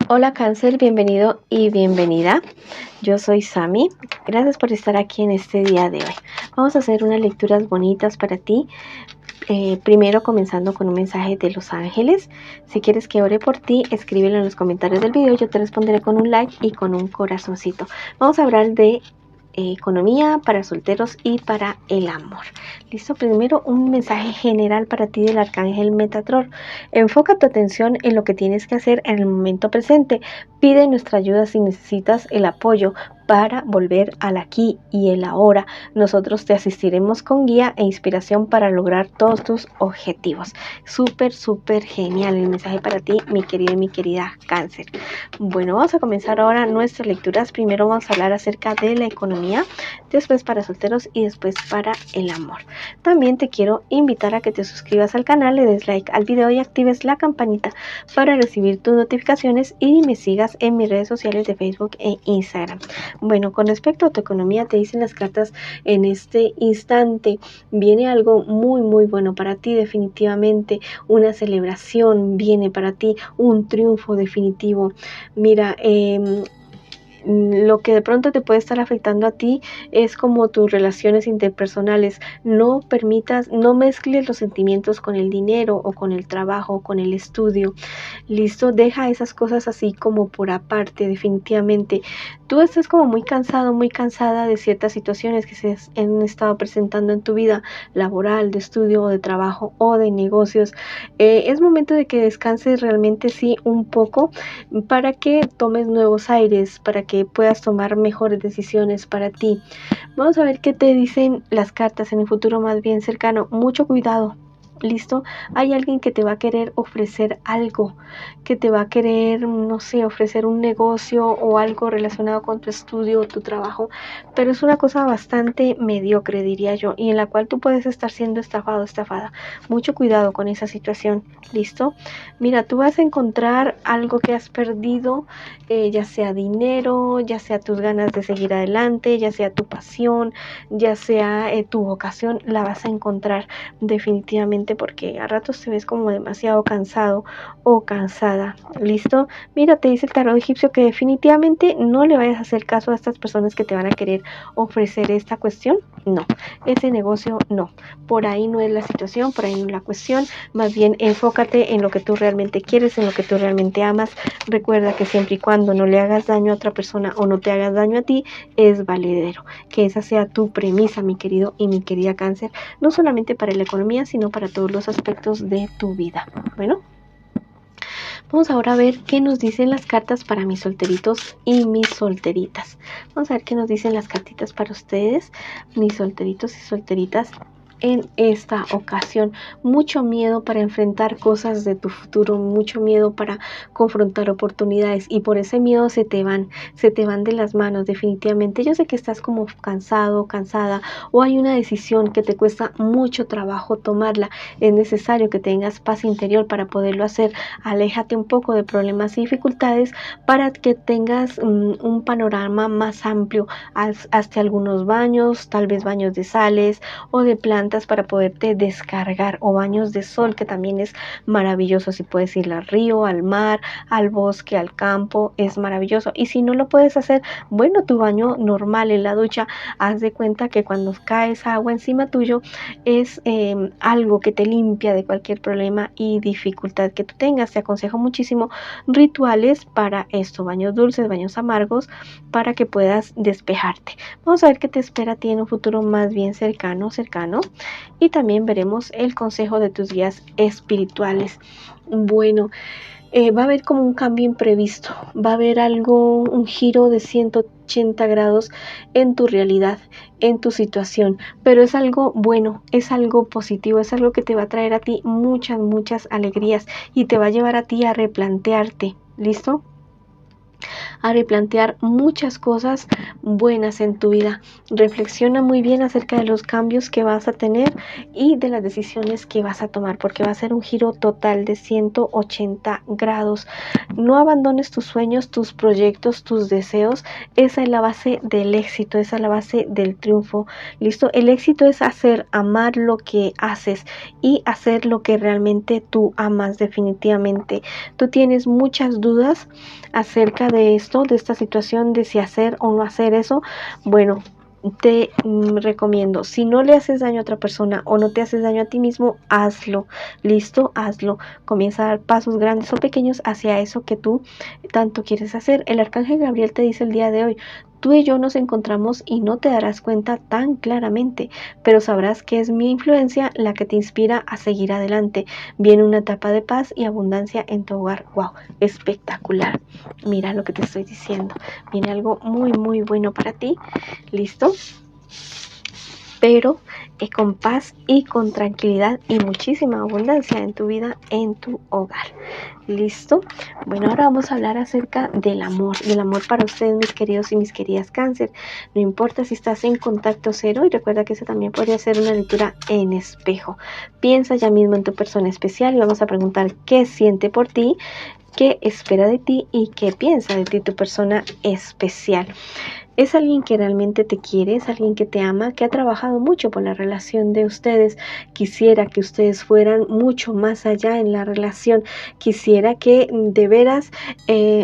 Hola Cáncer, bienvenido y bienvenida. Yo soy Sami. Gracias por estar aquí en este día de hoy. Vamos a hacer unas lecturas bonitas para ti. Primero comenzando con un mensaje de los ángeles. Si quieres que ore por ti, escríbelo en los comentarios del video. Yo te responderé con un like y con un corazoncito. Vamos a hablar de economía para solteros y para el amor. Listo, primero un mensaje general para ti del arcángel Metatrón. Enfoca tu atención en lo que tienes que hacer en el momento presente. Pide nuestra ayuda si necesitas el apoyo para volver al aquí y el ahora. Nosotros te asistiremos con guía e inspiración para lograr todos tus objetivos. Súper genial el mensaje para ti, mi querido y mi querida Cáncer. Bueno, vamos a comenzar ahora nuestras lecturas. Primero vamos a hablar acerca de la economía, después para solteros y después para el amor. También te quiero invitar a que te suscribas al canal, le des like al video y actives la campanita para recibir tus notificaciones y me sigas en mis redes sociales de Facebook e Instagram. Bueno, con respecto a tu economía, te dicen las cartas en este instante, viene algo muy bueno para ti, definitivamente una celebración viene para ti, un triunfo definitivo. Mira, lo que de pronto te puede estar afectando a ti es como tus relaciones interpersonales. No permitas, no mezcles los sentimientos con el dinero o con el trabajo, con el estudio. Listo, deja esas cosas así como por aparte, definitivamente. Tú estás como muy cansado, muy cansada de ciertas situaciones que se han estado presentando en tu vida laboral, de estudio o de trabajo o de negocios. Es momento de que descanses realmente sí un poco para que tomes nuevos aires, para que puedas tomar mejores decisiones para ti. Vamos a ver qué te dicen las cartas en el futuro más bien cercano. Mucho cuidado. ¿Listo? Hay alguien que te va a querer ofrecer algo, que te va a querer, no sé, ofrecer un negocio o algo relacionado con tu estudio o tu trabajo, pero es una cosa bastante mediocre, diría yo, y en la cual tú puedes estar siendo estafado, estafada. Mucho cuidado con esa situación. ¿Listo? Mira, tú vas a encontrar algo que has perdido, ya sea dinero, ya sea tus ganas de seguir adelante, ya sea tu pasión, ya sea tu vocación, la vas a encontrar definitivamente, porque a ratos te ves como demasiado cansado o cansada. ¿Listo? Mira, te dice el tarot egipcio que definitivamente no le vayas a hacer caso a estas personas que te van a querer ofrecer esta cuestión. No, ese negocio no. Por ahí no es la situación, por ahí no es la cuestión. Más bien enfócate en lo que tú realmente quieres, en lo que tú realmente amas. Recuerda que siempre y cuando no le hagas daño a otra persona o no te hagas daño a ti, es valedero. Que esa sea tu premisa, mi querido y mi querida Cáncer, no solamente para la economía, sino para todos los aspectos de tu vida. Bueno, vamos ahora a ver qué nos dicen las cartas para mis solteritos y mis solteritas. Vamos a ver qué nos dicen las cartitas para ustedes, mis solteritos y solteritas. En esta ocasión, mucho miedo para enfrentar cosas de tu futuro, mucho miedo para confrontar oportunidades, y por ese miedo se te van de las manos definitivamente. Yo sé que estás como cansado, cansada, o hay una decisión que te cuesta mucho trabajo tomarla. Es necesario que tengas paz interior para poderlo hacer. Aléjate un poco de problemas y dificultades para que tengas un panorama más amplio. Hazte algunos baños, tal vez baños de sales o de plantas para poderte descargar, o baños de sol, que también es maravilloso. Si puedes ir al río, al mar, al bosque, al campo, es maravilloso. Y si no lo puedes hacer, bueno, tu baño normal en la ducha, haz de cuenta que cuando cae esa agua encima tuyo es algo que te limpia de cualquier problema y dificultad que tú tengas. Te aconsejo muchísimo rituales para esto, baños dulces, baños amargos, para que puedas despejarte. Vamos a ver qué te espera a ti en un futuro más bien cercano. Y también veremos el consejo de tus guías espirituales. Bueno, va a haber como un cambio imprevisto, va a haber algo, un giro de 180 grados en tu realidad, en tu situación, pero es algo bueno, es algo positivo, es algo que te va a traer a ti muchas alegrías y te va a llevar a ti a replantearte. ¿Listo? a replantear muchas cosas buenas en tu vida. Reflexiona muy bien acerca de los cambios que vas a tener y de las decisiones que vas a tomar, porque va a ser un giro total de 180 grados. No abandones tus sueños, tus proyectos, tus deseos. Esa es la base del éxito, esa es la base del triunfo. ¿Listo? El éxito es amar lo que haces y hacer lo que realmente tú amas definitivamente. Tú tienes muchas dudas acerca de esto, de esta situación, de si hacer o no hacer eso. Bueno, te recomiendo, si no le haces daño a otra persona o no te haces daño a ti mismo, hazlo. Listo, hazlo. Comienza a dar pasos grandes o pequeños hacia eso que tú tanto quieres hacer. El arcángel Gabriel te dice el día de hoy: tú y yo nos encontramos y no te darás cuenta tan claramente, pero sabrás que es mi influencia la que te inspira a seguir adelante. Viene una etapa de paz y abundancia en tu hogar. ¡Wow! Espectacular. Mira lo que te estoy diciendo. Viene algo muy, muy bueno para ti. ¿Listo? Pero con paz y con tranquilidad y muchísima abundancia en tu vida, en tu hogar. ¿Listo? Bueno, ahora vamos a hablar acerca del amor para ustedes, mis queridos y mis queridas Cáncer. No importa si estás en contacto cero, y recuerda que esa también podría ser una lectura en espejo. Piensa ya mismo en tu persona especial y vamos a preguntar qué siente por ti, qué espera de ti y qué piensa de ti tu persona especial. Es alguien que realmente te quiere, es alguien que te ama, que ha trabajado mucho por la relación de ustedes. Quisiera que ustedes fueran mucho más allá en la relación. Quisiera que de veras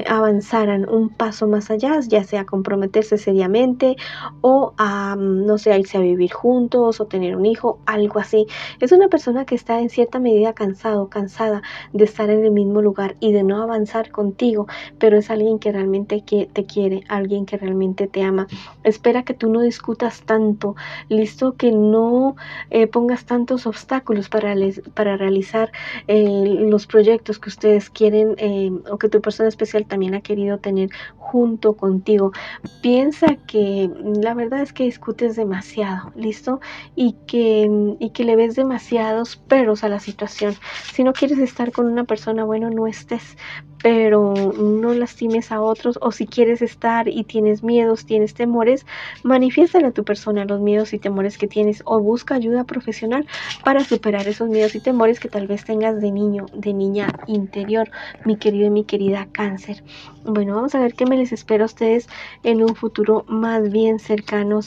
avanzaran un paso más allá, ya sea comprometerse seriamente o no sé, irse a vivir juntos o tener un hijo, algo así. Es una persona que está en cierta medida cansada de estar en el mismo lugar y de no avanzar contigo, pero es alguien que realmente te quiere, alguien que realmente te ama. Espera que tú no discutas tanto, listo, que no pongas tantos obstáculos para realizar los proyectos que ustedes quieren o que tu persona especial también ha querido tener junto contigo. Piensa que la verdad es que discutes demasiado, listo, y que le ves demasiados peros a la situación. Si no quieres estar con una persona, bueno, no estés, pero no lastimes a otros. O si quieres estar y tienes miedos, tienes temores, manifiéstale a tu persona los miedos y temores que tienes, o busca ayuda profesional para superar esos miedos y temores que tal vez tengas de niño, de niña interior, mi querido y mi querida Cáncer. Bueno, vamos a ver qué me les espera a ustedes en un futuro más bien cercano.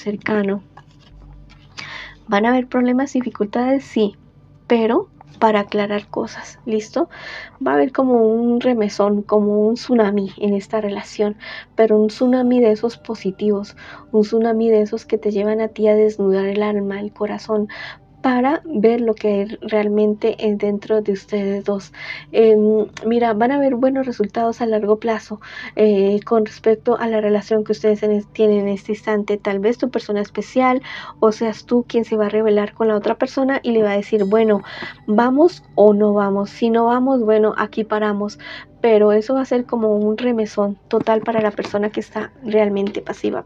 ¿Van a haber problemas, dificultades? Sí, pero para aclarar cosas, ¿listo? Va a haber como un remesón, como un tsunami en esta relación, pero un tsunami de esos positivos, un tsunami de esos que te llevan a ti a desnudar el alma, el corazón, para ver lo que realmente es dentro de ustedes dos. Mira, van a haber buenos resultados a largo plazo con respecto a la relación que ustedes tienen en este instante. Tal vez tu persona especial o seas tú quien se va a revelar con la otra persona y le va a decir, bueno, ¿vamos o no vamos? Si no vamos, bueno, aquí paramos. Pero eso va a ser como un remesón total para la persona que está realmente pasiva.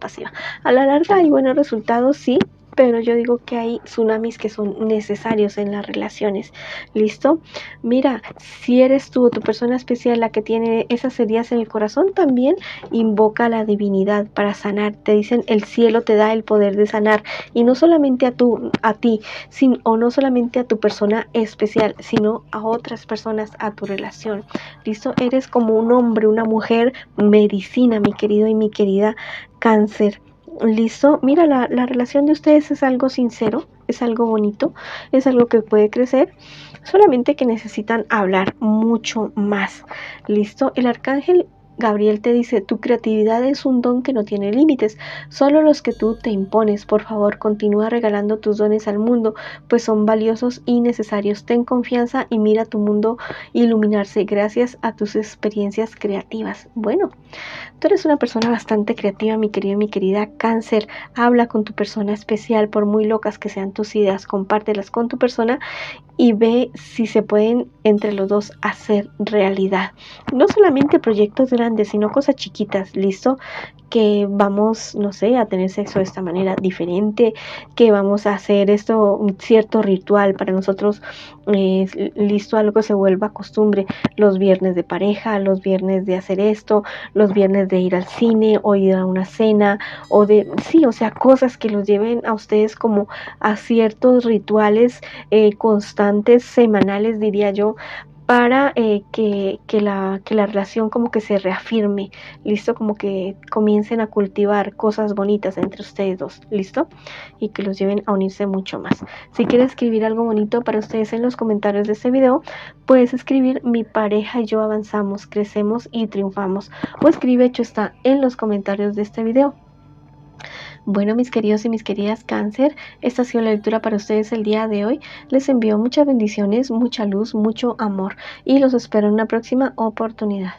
A la larga hay buenos resultados, sí, pero yo digo que hay tsunamis que son necesarios en las relaciones. ¿Listo? Mira, si eres tú o tu persona especial la que tiene esas heridas en el corazón, también invoca a la divinidad para sanar. Te dicen, el cielo te da el poder de sanar, y no solamente a ti, o no solamente a tu persona especial, sino a otras personas, a tu relación. ¿Listo? Eres como un hombre, una mujer medicina, mi querido y mi querida Cáncer. ¿Listo? Mira, la relación de ustedes es algo sincero, es algo bonito, es algo que puede crecer, solamente que necesitan hablar mucho más. ¿Listo? El arcángel Gabriel te dice, tu creatividad es un don que no tiene límites, solo los que tú te impones. Por favor, continúa regalando tus dones al mundo, pues son valiosos y necesarios. Ten confianza y mira tu mundo iluminarse gracias a tus experiencias creativas. Bueno, tú eres una persona bastante creativa, mi querido y mi querida Cáncer. Habla con tu persona especial, por muy locas que sean tus ideas, compártelas con tu persona y ve si se pueden entre los dos hacer realidad. No solamente proyectos grandes, grandes, sino cosas chiquitas, ¿listo? Que vamos, no sé, a tener sexo de esta manera diferente, que vamos a hacer esto, un cierto ritual para nosotros, listo, algo que se vuelva costumbre, los viernes de pareja, los viernes de hacer esto, los viernes de ir al cine o ir a una cena, o de, sí, o sea, cosas que los lleven a ustedes como a ciertos rituales constantes, semanales, diría yo, para que la relación como que se reafirme, ¿listo? Como que comiencen a cultivar cosas bonitas entre ustedes dos, ¿listo? Y que los lleven a unirse mucho más. Si quieres escribir algo bonito para ustedes en los comentarios de este video, puedes escribir: mi pareja y yo avanzamos, crecemos y triunfamos. O escribe: hecho está, en los comentarios de este video. Bueno, mis queridos y mis queridas Cáncer, esta ha sido la lectura para ustedes el día de hoy. Les envío muchas bendiciones, mucha luz, mucho amor y los espero en una próxima oportunidad.